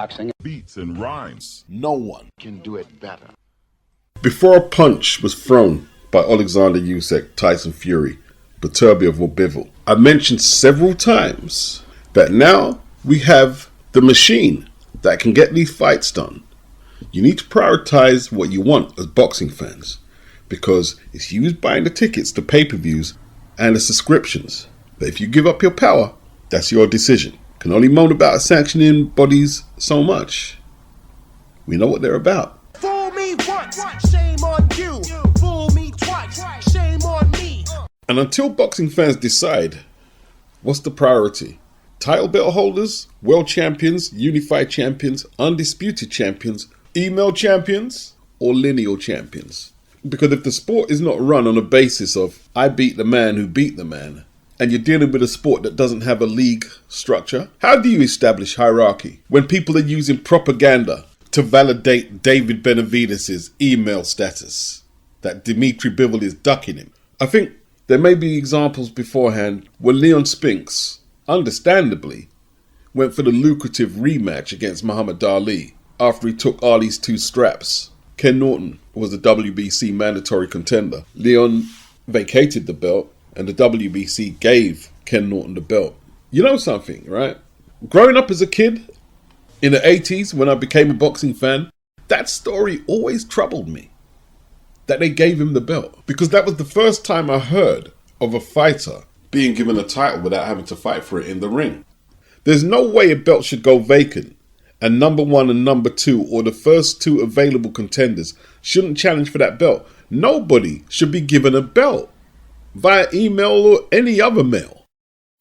boxing. Beats and rhymes. No one Can do it better. Before a punch was thrown by Alexander Usyk, Tyson Fury, Beterbiev or Bivol, I mentioned several times that now we have the machine that can get these fights done. You need to prioritize what you want as boxing fans, because it's you buying the tickets to pay-per-views and the subscriptions. But if you give up your power, that's your decision. Can only moan about sanctioning bodies so much. We know what they're about. Fool me once, shame on you. Fool me twice, shame on me. And until boxing fans decide, what's the priority? Title belt holders, world champions, unified champions, undisputed champions, email champions, or lineal champions? Because if the sport is not run on a basis of, I beat the man who beat the man, and you're dealing with a sport that doesn't have a league structure, how do you establish hierarchy when people are using propaganda to validate David Benavidez's email status, that Dimitri Bivol is ducking him? I think there may be examples beforehand where Leon Spinks, understandably, went for the lucrative rematch against Muhammad Ali after he took Ali's 2 straps. Ken Norton was the WBC mandatory contender. Leon vacated the belt and the WBC gave Ken Norton the belt. You know something, right? Growing up as a kid in the 80s when I became a boxing fan, that story always troubled me, that they gave him the belt, because that was the first time I heard of a fighter being given a title without having to fight for it in the ring. There's no way a belt should go vacant and number 1 and number 2, or the first 2 available contenders, shouldn't challenge for that belt. Nobody should be given a belt via email or any other mail.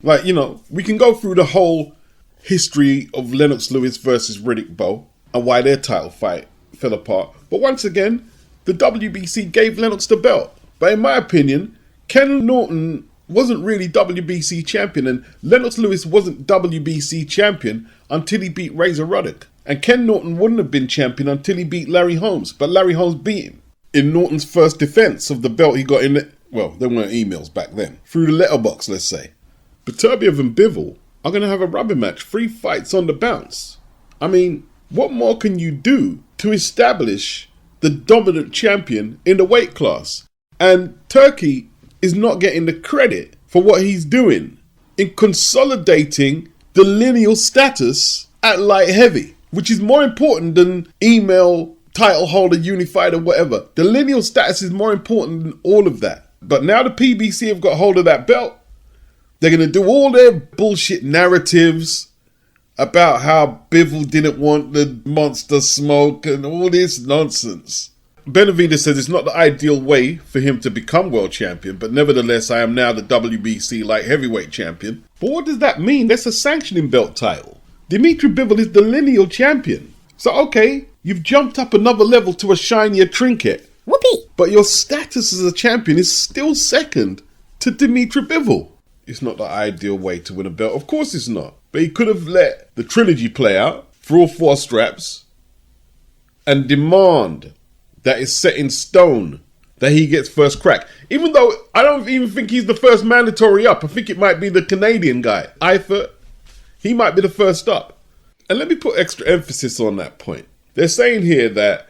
Like, you know, we can go through the whole history of Lennox Lewis versus Riddick Bowe and why their title fight fell apart. But once again, the WBC gave Lennox the belt. But in my opinion, Ken Norton wasn't really WBC champion, and Lennox Lewis wasn't WBC champion until he beat Razor Ruddock. And Ken Norton wouldn't have been champion until he beat Larry Holmes, but Larry Holmes beat him in Norton's first defense of the belt he got in the, well, there weren't emails back then, through the letterbox, let's say. Beterbiev and Bivol are going to have a rubber match, 3 fights on the bounce. I mean, what more can you do to establish the dominant champion in the weight class? And Turkey is not getting the credit for what he's doing in consolidating the lineal status at light heavy, which is more important than email, title holder, unified or whatever. The lineal status is more important than all of that. But now the PBC have got hold of that belt, they're going to do all their bullshit narratives about how Bivol didn't want the monster smoke and all this nonsense. Benavidez says it's not the ideal way for him to become world champion, but nevertheless I am now the WBC light heavyweight champion. But what does that mean? That's a sanctioning belt title. Dimitri Bivol is the lineal champion. So okay, you've jumped up another level to a shinier trinket. Whoopee! But your status as a champion is still second to Dimitri Bivol. It's not the ideal way to win a belt. Of course it's not. But he could have let the trilogy play out for all 4 straps and demand that is set in stone that he gets first crack. Even though I don't even think he's the first mandatory up. I think it might be the Canadian guy, Eifert. He might be the first up. And let me put extra emphasis on that point. They're saying here that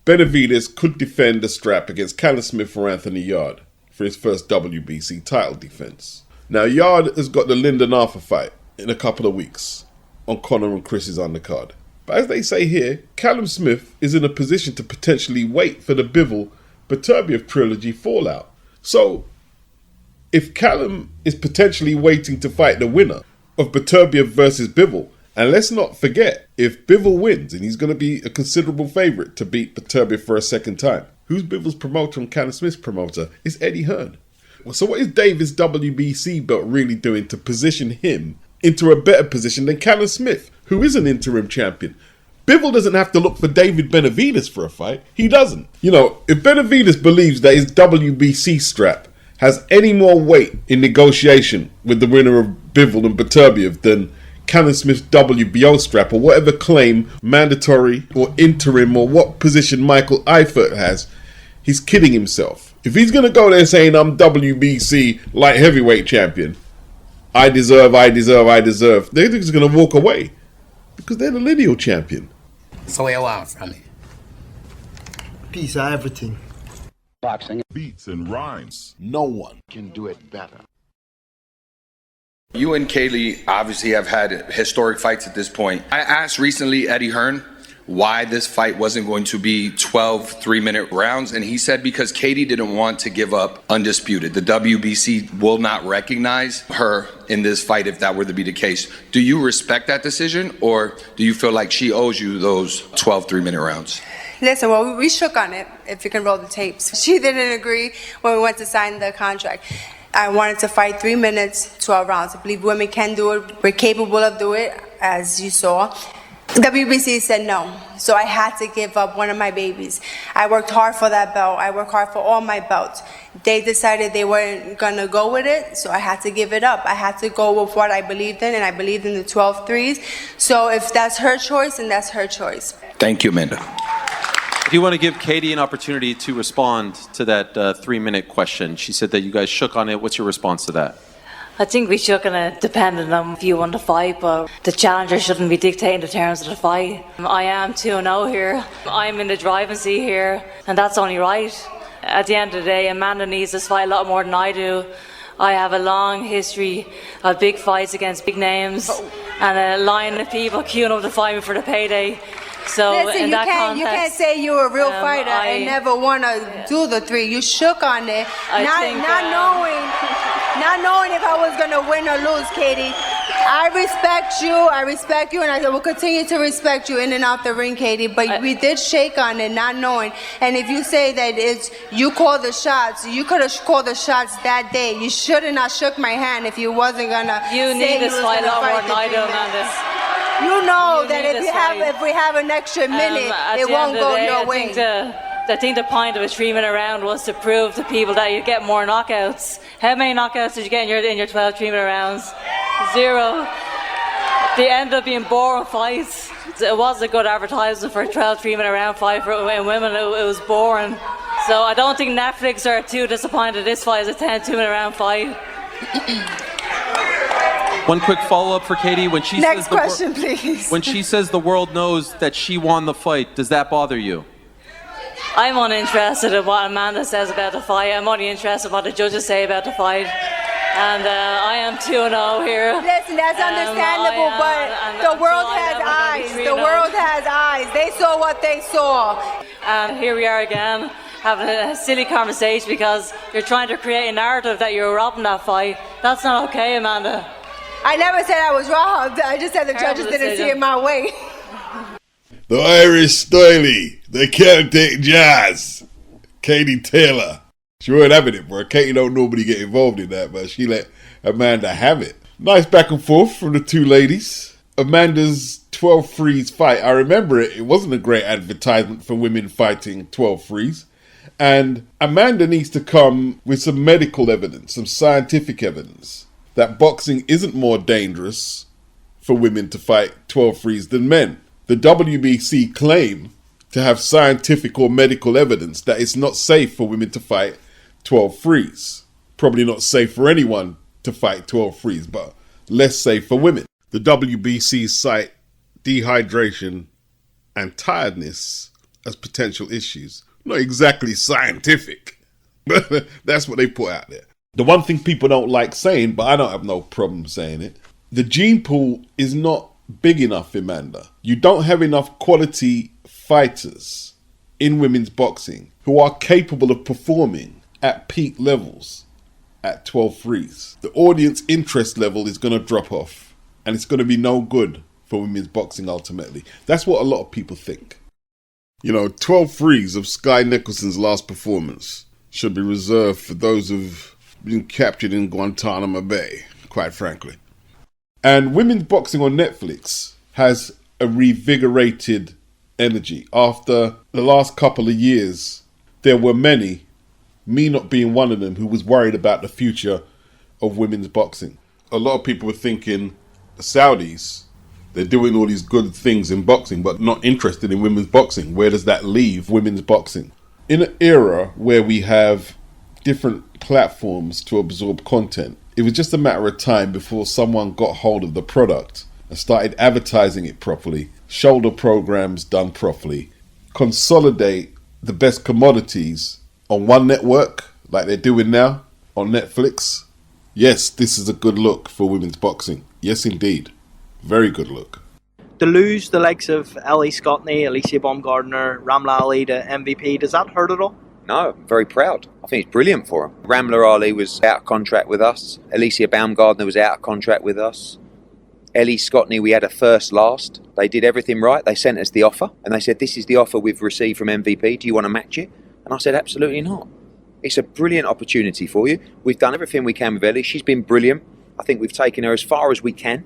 Benavidez could defend the strap against Callum Smith or Anthony Yarde for his first WBC title defense. Now, Yarde has got the Lyndon Arthur fight in a couple of weeks on Conor and Chris's undercard. But as they say here, Callum Smith is in a position to potentially wait for the Bivol Beterbiev trilogy fallout. So, if Callum is potentially waiting to fight the winner of Beterbiev versus Bivol, and let's not forget, if Bivol wins, and he's going to be a considerable favourite to beat Beterbiev for a second time, who's Bivol's promoter and Callum Smith's promoter? Is Eddie Hearn. So what is Davis' WBC belt really doing to position him into a better position than Callum Smith, who is an interim champion? Bivol doesn't have to look for David Benavidez for a fight. He doesn't. You know, if Benavidez believes that his WBC strap has any more weight in negotiation with the winner of Bivol and Beterbiev than Callum Smith's WBO strap or whatever claim, mandatory or interim or what position Michael Eifert has, he's kidding himself. If he's going to go there saying I'm WBC light heavyweight champion, I deserve, they're just going to walk away. Because they're the lineal champion. So what you want from me? Piece of everything. Boxing. Beats and rhymes. No one Can do it better. You and Kaylee obviously have had historic fights at this point. I asked recently Eddie Hearn why this fight wasn't going to be 12 3-minute rounds, and he said because Katie didn't want to give up undisputed. The WBC will not recognize her in this fight if that were to be the case. Do you respect that decision, or do you feel like she owes you those 12 3-minute rounds? Listen, well, we shook on it, if you can roll the tapes. She didn't agree when we went to sign the contract. I wanted to fight 3 minutes, 12 rounds. I believe women can do it. We're capable of doing it, as you saw. WBC said no, so I had to give up one of my babies. I worked hard for that belt. I worked hard for all my belts. They decided they weren't going to go with it, so I had to give it up. I had to go with what I believed in, and I believed in the 12 threes. So if that's her choice, then that's her choice. Thank you, Amanda. If you want to give Katie an opportunity to respond to that 3-minute question, she said that you guys shook on it. What's your response to that? I think we shook on it depending on if you won the fight, but the challenger shouldn't be dictating the terms of the fight. I am 2-0 here. I'm in the driving seat here, and that's only right. At the end of the day, Amanda needs this fight a lot more than I do. I have a long history of big fights against big names and a line of people queuing up to fight me for the payday. So listen, in that context, you can't say you're a real fighter and never want to do the 3. You shook on it, not knowing if I was going to win or lose, Katie. I respect you, and I will continue to respect you in and out the ring, Katie, but we did shake on it, not knowing. And if you say that it's you call the shots, you could have called the shots that day. You should have not shook my hand if you wasn't going to You need this fight a lot more than I do, Amanda. You know that if we have an extra minute, it won't go your way. I think the point of a 3-minute round was to prove to people that you get more knockouts. How many knockouts did you get in your 12 3-minute rounds? 0. They end up being boring fights. It was a good advertisement for a 12 3-minute round fight for women. It was boring. So I don't think Netflix are too disappointed this fight is a 10 2-minute round fight. One quick follow-up for Katie. When she Next question, please. When she says the world knows that she won the fight, does that bother you? I'm uninterested in what Amanda says about the fight. I'm only interested in what the judges say about the fight. And I am 2-0 here. Listen, that's understandable, but the world has eyes. The world has eyes. They saw what they saw. And here we are again, having a silly conversation because you're trying to create a narrative that you're robbing that fight. That's not okay, Amanda. I never said I was robbed. I just said the judges didn't see it my way. The Irish Stylie, the Celtic Jazz, Katie Taylor. She weren't having it, bro. Katie don't normally get involved in that, but she let Amanda have it. Nice back and forth from the two ladies. Amanda's 12 threes fight, I remember it. It wasn't a great advertisement for women fighting 12 threes. And Amanda needs to come with some medical evidence, some scientific evidence, that boxing isn't more dangerous for women to fight 12 threes than men. The WBC claim to have scientific or medical evidence that it's not safe for women to fight 12 threes. Probably not safe for anyone to fight 12 threes, but less safe for women. The WBC cite dehydration and tiredness as potential issues. Not exactly scientific, but that's what they put out there. The one thing people don't like saying, but I don't have no problem saying it, the gene pool is not big enough, Amanda. You don't have enough quality fighters in women's boxing who are capable of performing at peak levels at 12 threes. The audience interest level is going to drop off, and it's going to be no good for women's boxing ultimately. That's what a lot of people think. 12 threes of Sky Nicholson's last performance should be reserved for those who've been captured in Guantanamo Bay, quite frankly. And women's boxing on Netflix has a revigorated energy. After the last couple of years, there were many, me not being one of them, who was worried about the future of women's boxing. A lot of people were thinking, the Saudis, they're doing all these good things in boxing, but not interested in women's boxing. Where does that leave women's boxing? In an era where we have different platforms to absorb content, it was just a matter of time before someone got hold of the product and started advertising it properly, shoulder programs done properly, consolidate the best commodities on one network like they're doing now on Netflix, yes, this is a good look for women's boxing. Yes, indeed. Very good look. To lose the likes of Ellie Scottney, Alicia Baumgardner, Ramla Ali to MVP, does that hurt at all? No, I'm very proud. I think it's brilliant for him. Ramla Ali was out of contract with us. Alicia Baumgardner was out of contract with us. Ellie Scottney, we had a first last. They did everything right. They sent us the offer and they said, this is the offer we've received from MVP. Do you want to match it? And I said, absolutely not. It's a brilliant opportunity for you. We've done everything we can with Ellie. She's been brilliant. I think we've taken her as far as we can.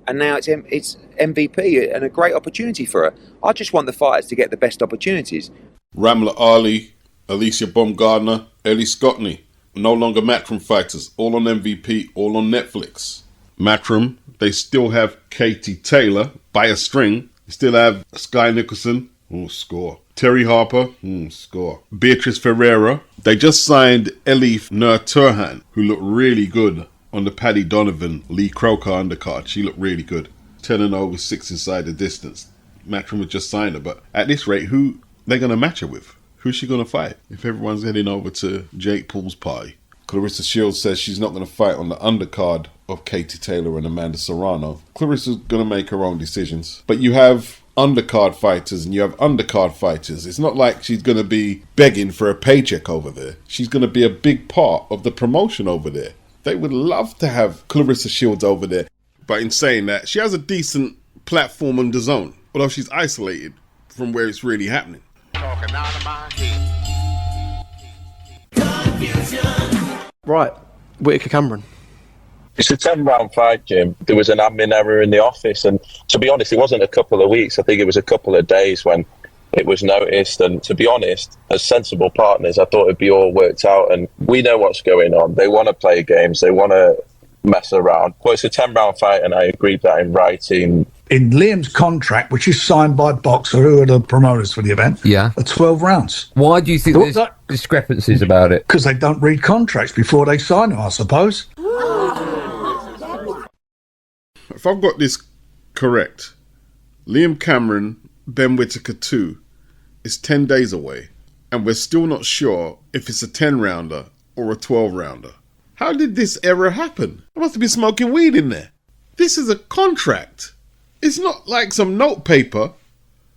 And now it's MVP and a great opportunity for her. I just want the fighters to get the best opportunities. Ramla Ali, Alicia Baumgardner, Ellie Scottney, no longer Matchroom fighters, all on MVP, all on Netflix. Matchroom, they still have Katie Taylor, by a string. They still have Sky Nicholson, score. Terry Harper, score. Beatrice Ferreira. They just signed Elif Nur Turhan, who looked really good on the Paddy Donovan, Lee Croker undercard. She looked really good. 10-0 with 6 inside the distance. Matchroom had just signed her, but at this rate, who they're going to match her with? Who's she going to fight if everyone's heading over to Jake Paul's party? Clarissa Shields says she's not going to fight on the undercard of Katie Taylor and Amanda Serrano. Clarissa's going to make her own decisions. But you have undercard fighters and you have undercard fighters. It's not like she's going to be begging for a paycheck over there. She's going to be a big part of the promotion over there. They would love to have Clarissa Shields over there. But in saying that, she has a decent platform on the zone, although she's isolated from where it's really happening. Right, Whittaker Cameron. It's a 10-round fight, Jim. There was an admin error in the office, and to be honest, it wasn't a couple of weeks. I think it was a couple of days when it was noticed, and to be honest, as sensible partners, I thought it'd be all worked out, and we know what's going on. They want to play games, they want to mess around. Well, it's a 10-round fight, and I agreed that in writing. In Liam's contract, which is signed by Boxer, who are the promoters for the event, are 12 rounds. Why do you think there's discrepancies about it? Because they don't read contracts before they sign them, I suppose. If I've got this correct, Liam Cameron, Ben Whittaker 2 is 10 days away, and we're still not sure if it's a 10-rounder or a 12-rounder. How did this error happen? I must have been smoking weed in there. This is a contract. It's not like some notepaper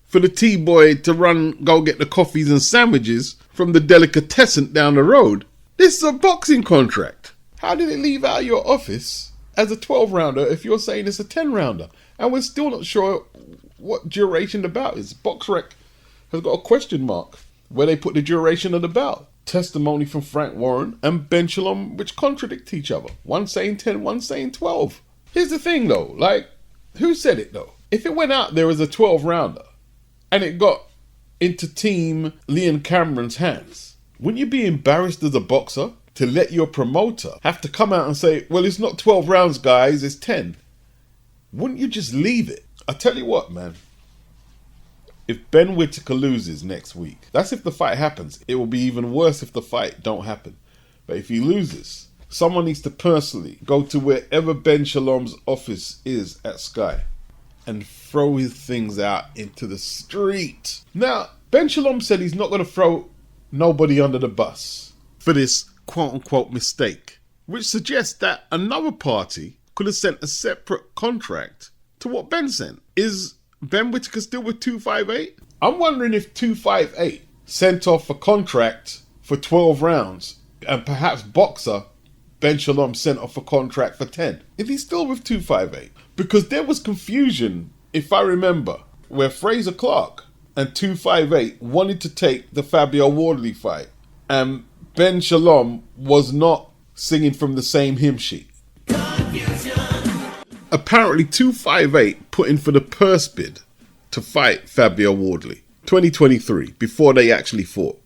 for the T-boy to go get the coffees and sandwiches from the delicatessen down the road. This is a boxing contract. How did it leave out of your office as a 12-rounder if you're saying it's a 10-rounder? And we're still not sure what duration the bout is. BoxRec has got a question mark where they put the duration of the bout. Testimony from Frank Warren and Ben Shalom, which contradict each other. One saying 10, one saying 12. Here's the thing though, who said it though? If it went out there as a 12-rounder and it got into team Liam Cameron's hands, wouldn't you be embarrassed as a boxer to let your promoter have to come out and say, well, it's not 12 rounds, guys, it's 10? Wouldn't you just leave it? I tell you what, man. If Ben Whittaker loses next week, that's if the fight happens. It will be even worse if the fight don't happen. But if he loses, someone needs to personally go to wherever Ben Shalom's office is at Sky and throw his things out into the street. Now, Ben Shalom said he's not going to throw nobody under the bus for this quote-unquote mistake, which suggests that another party could have sent a separate contract to what Ben sent. Is Ben Whittaker still with 258? I'm wondering if 258 sent off a contract for 12 rounds and perhaps Boxer Ben Shalom sent off a contract for 10. Is he still with 258? Because there was confusion, if I remember, where Fraser Clark and 258 wanted to take the Fabio Wardley fight and Ben Shalom was not singing from the same hymn sheet. Apparently 258 put in for the purse bid to fight Fabio Wardley 2023 before they actually fought.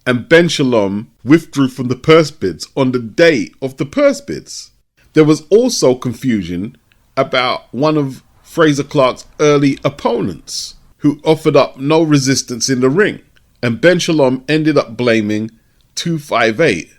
And Ben Shalom withdrew from the purse bids on the day of the purse bids. There was also confusion about one of Fraser Clark's early opponents who offered up no resistance in the ring. And Ben Shalom ended up blaming 258.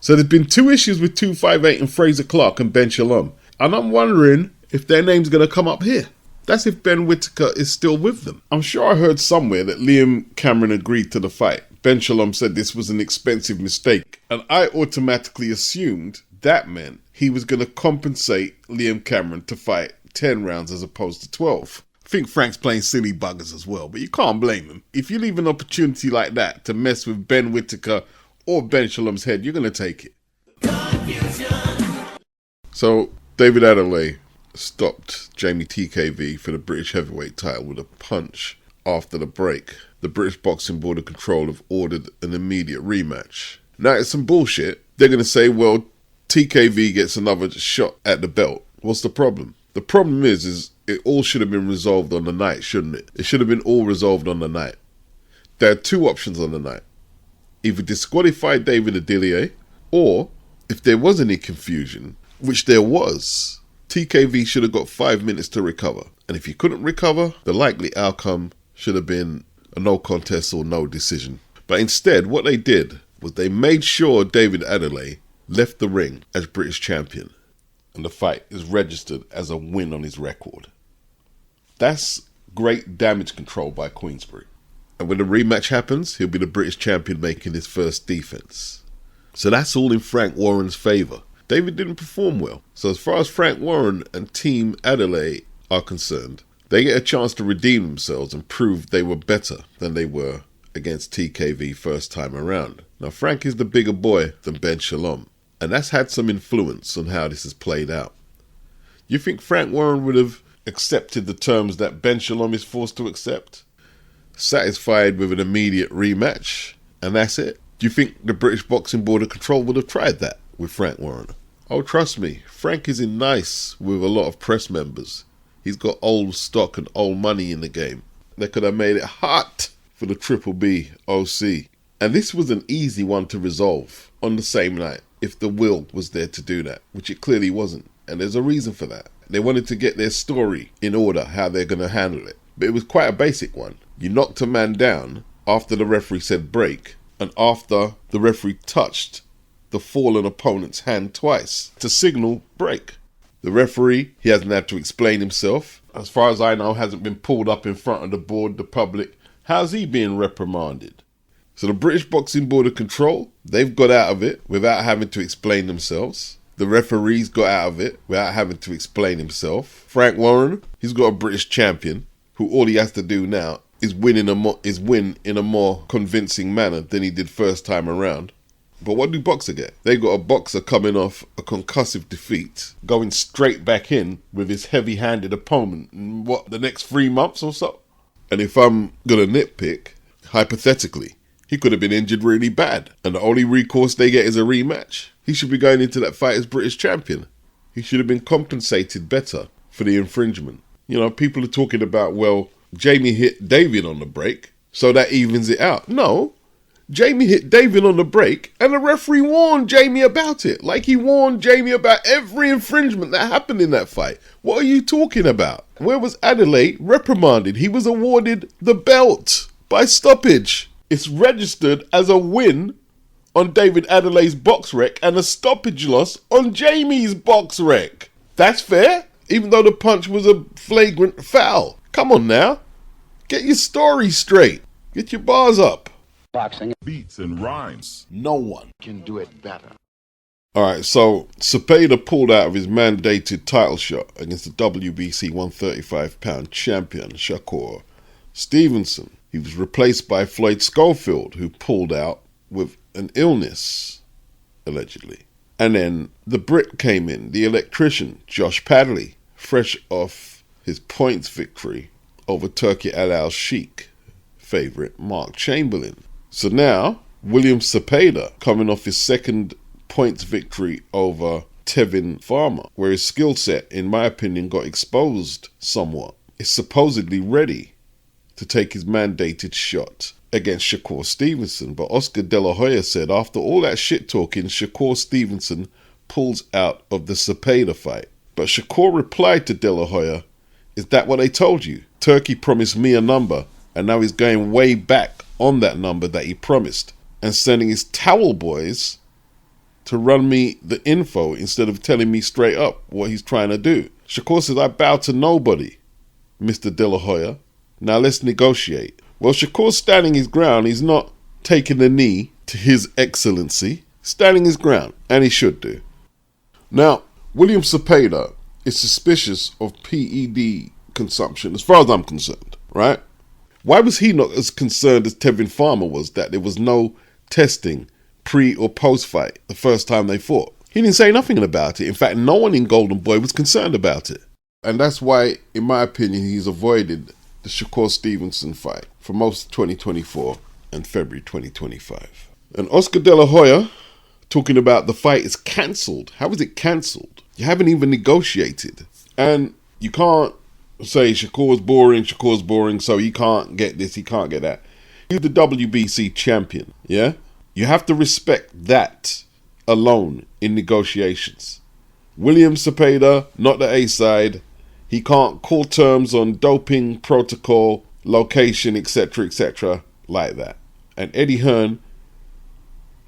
So there's been two issues with 258 and Fraser Clark and Ben Shalom. And I'm wondering if their name's going to come up here. That's if Ben Whittaker is still with them. I'm sure I heard somewhere that Liam Cameron agreed to the fight. Ben Shalom said this was an expensive mistake, and I automatically assumed that meant he was going to compensate Liam Cameron to fight 10 rounds as opposed to 12. I think Frank's playing silly buggers as well, but you can't blame him. If you leave an opportunity like that to mess with Ben Whittaker or Ben Shalom's head, you're going to take it. So, David Adeleye stopped Jamie TKV for the British heavyweight title with a punch after the break. The British Boxing Board of Control have ordered an immediate rematch. Now, it's some bullshit. They're going to say, well, TKV gets another shot at the belt. What's the problem? The problem is it all should have been resolved on the night, shouldn't it? It should have been all resolved on the night. There are two options on the night. Either disqualify David Adeleye, or, if there was any confusion, which there was, TKV should have got 5 minutes to recover. And if he couldn't recover, the likely outcome should have been a no contest or no decision. But instead, what they did was they made sure David Adeleye left the ring as British champion. And the fight is registered as a win on his record. That's great damage control by Queensberry. And when the rematch happens, he'll be the British champion making his first defence. So that's all in Frank Warren's favour. David didn't perform well. So as far as Frank Warren and Team Adeleye are concerned, they get a chance to redeem themselves and prove they were better than they were against TKV first time around. Now Frank is the bigger boy than Ben Shalom, and that's had some influence on how this has played out. You think Frank Warren would have accepted the terms that Ben Shalom is forced to accept? Satisfied with an immediate rematch, and that's it? Do you think the British Boxing Board of Control would have tried that with Frank Warren? Oh, trust me, Frank is in nice with a lot of press members. He's got old stock and old money in the game. They could have made it hot for the BBBOC. And this was an easy one to resolve on the same night if the will was there to do that, which it clearly wasn't. And there's a reason for that. They wanted to get their story in order, how they're going to handle it. But it was quite a basic one. You knocked a man down after the referee said break, and after the referee touched the fallen opponent's hand twice to signal break. The referee, he hasn't had to explain himself. As far as I know, hasn't been pulled up in front of the board, the public. How's he being reprimanded? So the British Boxing Board of Control, they've got out of it without having to explain themselves. The referees got out of it without having to explain himself. Frank Warren, he's got a British champion who all he has to do now is win in a more convincing manner than he did first time around. But what do Boxer get? They got a boxer coming off a concussive defeat, going straight back in with his heavy-handed opponent in the next 3 months or so? And if I'm going to nitpick, hypothetically, he could have been injured really bad, and the only recourse they get is a rematch. He should be going into that fight as British champion. He should have been compensated better for the infringement. You know, people are talking about, well, Jamie hit David on the break, so that evens it out. No, Jamie hit David on the break, and the referee warned Jamie about it. Like he warned Jamie about every infringement that happened in that fight. What are you talking about? Where was Adeleye reprimanded? He was awarded the belt by stoppage. It's registered as a win on David Adeleye's box rec and a stoppage loss on Jamie's box rec. That's fair, even though the punch was a flagrant foul. Come on now. Get your story straight. Get your bars up. Boxing beats and rhymes. No one can do it better. Alright, so Zepeda pulled out of his mandated title shot against the WBC 135-pound champion, SHAKUR. Stevenson, he was replaced by Floyd Schofield, who pulled out with an illness, allegedly. And then the Brit came in, the electrician, Josh Padley, fresh off his points victory over Turkey Al-Sheikh favourite Mark Chamberlain. So now, William Zepeda coming off his second points victory over Tevin Farmer, where his skill set, in my opinion, got exposed somewhat, is supposedly ready to take his mandated shot against Shakur Stevenson. But Oscar De La Hoya said after all that shit talking, Shakur Stevenson pulls out of the Zepeda fight. But Shakur replied to De La Hoya, "Is that what they told you? Turkey promised me a number, and now he's going way back on that number that he promised and sending his towel boys to run me the info instead of telling me straight up what he's trying to do." Shakur says, I bow to nobody, Mr. De La Hoya. Now let's negotiate. Well, Shakur's standing his ground. He's not taking the knee to His Excellency. Standing his ground, and he should do. Now, William Zepeda is suspicious of PED consumption, as far as I'm concerned, right? Why was he not as concerned as Tevin Farmer was that there was no testing pre or post fight the first time they fought? He didn't say nothing about it. In fact, no one in Golden Boy was concerned about it. And that's why, in my opinion, he's avoided the Shakur Stevenson fight for most of 2024 and February 2025. And Oscar De La Hoya talking about the fight is cancelled. How is it cancelled? You haven't even negotiated. And you can't say Shakur's boring, so he can't get this, he can't get that. He's the WBC champion, yeah? You have to respect that alone in negotiations. William Zepeda, not the A side. He can't call terms on doping, protocol, location, etc., like that. And Eddie Hearn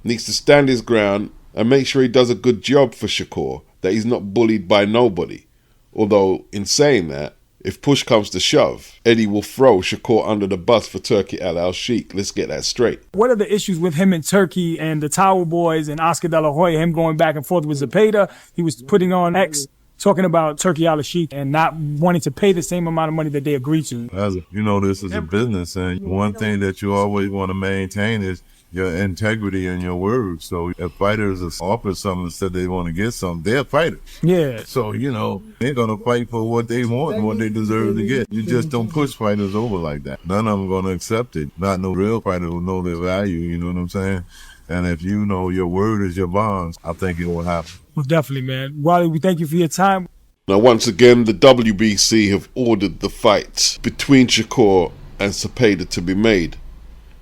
needs to stand his ground and make sure he does a good job for Shakur, that he's not bullied by nobody. Although, in saying that, if push comes to shove, Eddie will throw Shakur under the bus for Turki Al Sheikh. Let's get that straight. What are the issues with him in Turkey and the Tower Boys and Oscar De La Hoya, him going back and forth with Zepeda? He was putting on X, talking about Turki Al Sheikh and not wanting to pay the same amount of money that they agreed to. This is a business, and one thing that you always want to maintain is your integrity and your word. So if fighters offer something and said they want to get something, they're fighters. Yeah. So, they're going to fight for what they want and what they deserve to get. You just don't push fighters over like that. None of them going to accept it. Not no real fighter will know their value, you know what I'm saying? And if you know your word is your bonds, I think it will happen. Well, definitely, man. Wally, we thank you for your time. Now, once again, the WBC have ordered the fight between Shakur and Zepeda to be made.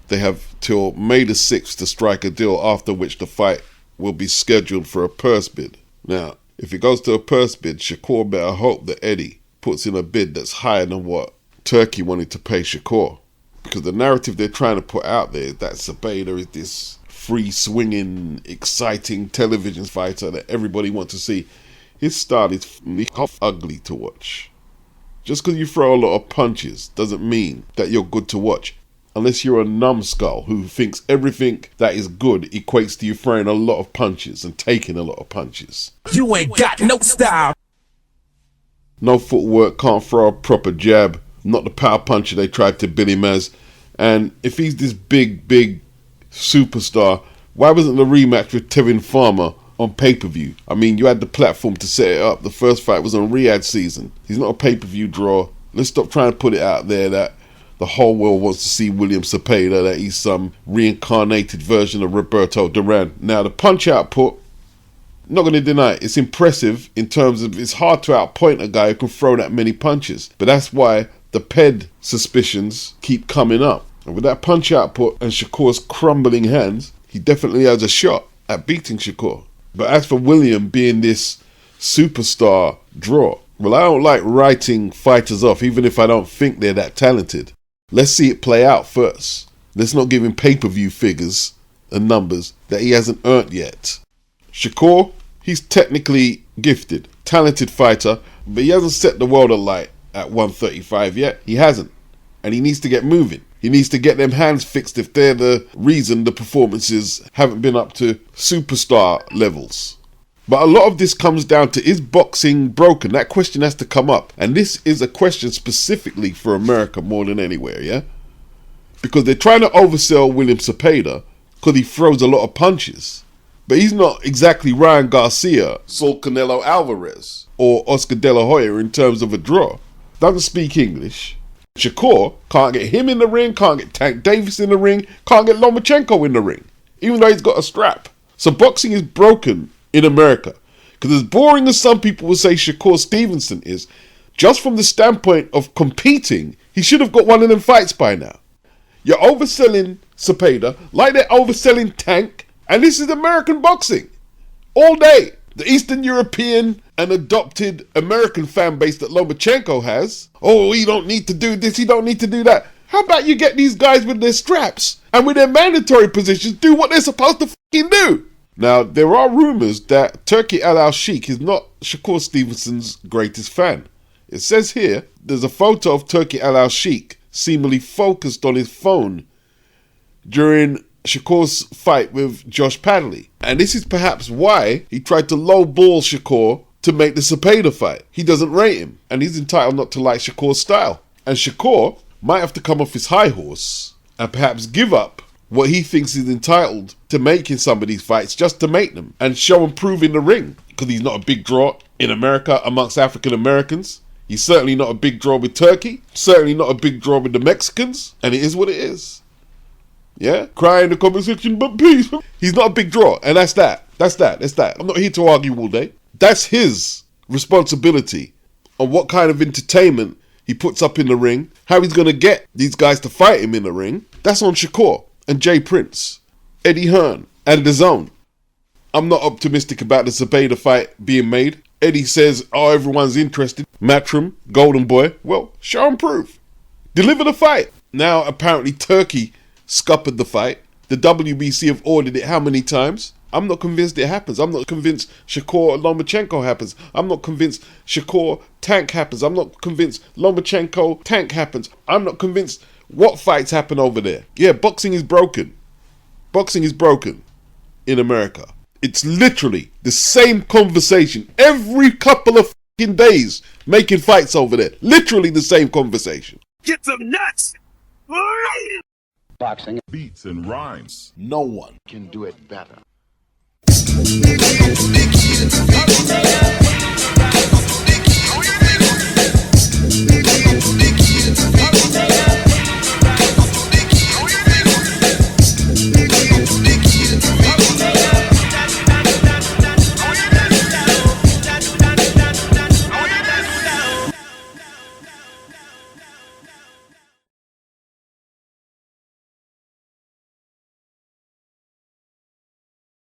They have till May the 6th to strike a deal, after which the fight will be scheduled for a purse bid. Now, if it goes to a purse bid, Shakur better hope that Eddie puts in a bid that's higher than what Turkey wanted to pay Shakur. Because the narrative they're trying to put out there is that Zepeda is this free-swinging, exciting television fighter that everybody wants to see. His style is ugly to watch. Just because you throw a lot of punches doesn't mean that you're good to watch. Unless you're a numbskull who thinks everything that is good equates to you throwing a lot of punches and taking a lot of punches. You ain't got no style. No footwork, can't throw a proper jab, not the power puncher they tried to bill him as. And if he's this big superstar, why wasn't the rematch with Tevin Farmer on pay-per-view? I mean, you had the platform to set it up. The first fight was on Riyadh season. He's not a pay-per-view draw. Let's stop trying to put it out there that the whole world wants to see William Zepeda, that he's some reincarnated version of Roberto Duran. Now, the punch output, not going to deny it, it's impressive in terms of it's hard to outpoint a guy who can throw that many punches. But that's why the PED suspicions keep coming up. And with that punch output and Shakur's crumbling hands, he definitely has a shot at beating Shakur. But as for William being this superstar draw, well, I don't like writing fighters off, even if I don't think they're that talented. Let's see it play out first. Let's not give him pay-per-view figures and numbers that he hasn't earned yet. Shakur, he's technically gifted, talented fighter, but he hasn't set the world alight at 135 yet. He hasn't. And he needs to get moving. He needs to get them hands fixed if they're the reason the performances haven't been up to superstar levels. But a lot of this comes down to, is boxing broken? That question has to come up. And this is a question specifically for America more than anywhere, yeah? Because they're trying to oversell William Zepeda because he throws a lot of punches. But he's not exactly Ryan Garcia, Saul Canelo Alvarez, or Oscar De La Hoya in terms of a draw. Doesn't speak English. Shakur can't get him in the ring, can't get Tank Davis in the ring, can't get Lomachenko in the ring, even though he's got a strap. So boxing is broken in America. Because as boring as some people will say Shakur Stevenson is, just from the standpoint of competing, he should have got one of them fights by now. You're overselling Zepeda like they're overselling Tank, and this is American boxing. All day. The Eastern European and adopted American fan base that Lomachenko has. Oh, he don't need to do this, he don't need to do that. How about you get these guys with their straps and with their mandatory positions do what they're supposed to fucking do? Now, there are rumours that Turki Al-Sheikh is not Shakur Stevenson's greatest fan. It says here, there's a photo of Turki Al-Sheikh seemingly focused on his phone during Shakur's fight with Josh Padley. And this is perhaps why he tried to lowball Shakur to make the Zepeda fight. He doesn't rate him, and he's entitled not to like Shakur's style. And Shakur might have to come off his high horse and perhaps give up what he thinks is entitled to make in some of these fights just to make them and show and prove in the ring, because he's not a big draw in America amongst African Americans. He's certainly not a big draw with Turkey, certainly not a big draw with the Mexicans, and it is what it is. Yeah? Cry in the comment section, but peace. He's not a big draw, and that's that. That's that. I'm not here to argue all day. That's his responsibility on what kind of entertainment he puts up in the ring, how he's going to get these guys to fight him in the ring. That's on Shakur and Jay Prince, Eddie Hearn, and the Zone. I'm not optimistic about the Zepeda fight being made. Eddie says, oh, everyone's interested. Matchroom, Golden Boy. Well, show and prove. Deliver the fight. Now, apparently, Turkey scuppered the fight. The WBC have ordered it how many times? I'm not convinced it happens. I'm not convinced Shakur Lomachenko happens. I'm not convinced Shakur Tank happens. I'm not convinced Lomachenko Tank happens. I'm not convinced what fights happen over there. Yeah, boxing is broken. Boxing is broken in America. It's literally the same conversation every couple of fucking days making fights over there. Literally the same conversation. Get some nuts! Boxing. Beats and rhymes. No one Can do it better.